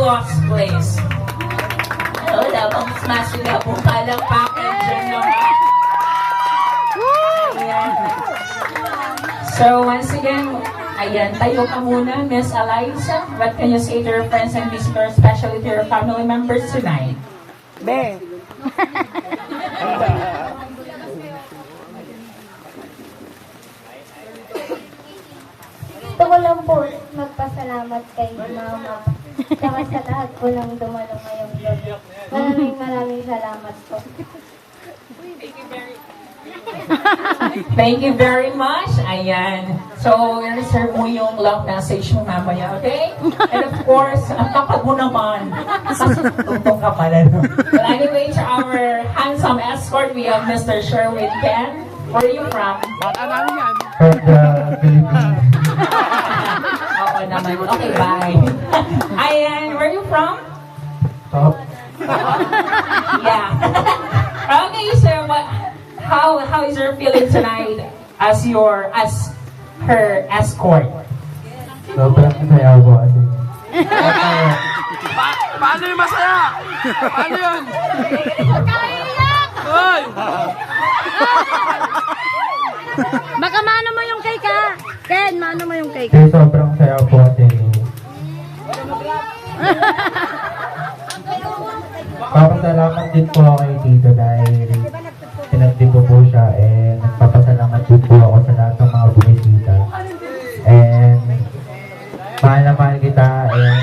applause, please. Wala bang smash na po palakpakan dyan naman. Ayan. So once again, ayan, tayo ka muna, Miss Eliza. What can you say to your friends and visitors, especially to your family members tonight? Be. Gusto ko lang po magpasalamat kay Mama. Saka sa lahat po ng dumalo ngayong gabi. Maraming salamat po. Thank you very much. Ayan. So, i-reserve mo yung love message mo mamaya, okay? And of course, ang kapag mo naman. Tungtong ka pala, no? But anyway, to our handsome escort, we have Mr. Sherwin Ken. Where are you from? From the Philippines. Oo naman. Okay, bye. Ayan, where are you from? Top. Yeah. Okay, so how is your feeling tonight as her escort? Sobrang saya po kasi. Paano yung masaya? Paano yun? Hoy! Baka mano mo yung cake ha? Ken, mano mo yung cake. Kasi sobrang saya po kasi. Papasalamat din po ako kay Tito dahil pinagdibo po siya and nagpapasalamat din po ako sa lahat ng mga bumisita. And mahal na mahal kita and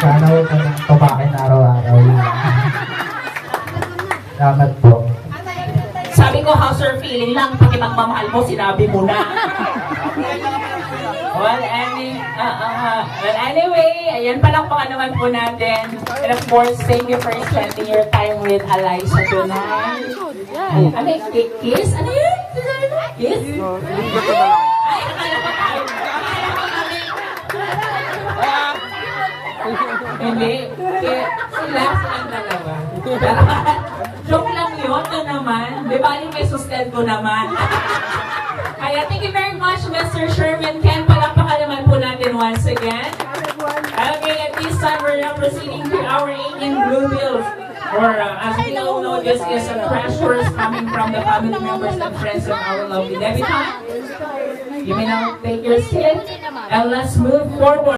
sana huwag ka nang tumakin araw-araw. Salamat po. Sabi ko, how's your feeling lang? Pakipagmamahal mo, sinabi mo na. Well, anyway, ayan palakpakan naman po natin. And of course, thank you for spending your time with Eliza tonight. Ayan, ano yung kiss? Ano yun? Kiss? Ay, akala ko tayo. Hindi. Silang dalawa. Joke lang yun, ito naman. Di ba may sustento naman? Kaya thank you very much, Mr. Sherman Ken. Palakpakan naman po natin once again. Okay, at this time, we're now proceeding to our 18 Blue Bills. Or as we all know, this is a treasures coming from the family members and friends of our lovely debutante. You may now take your seat and let's move forward.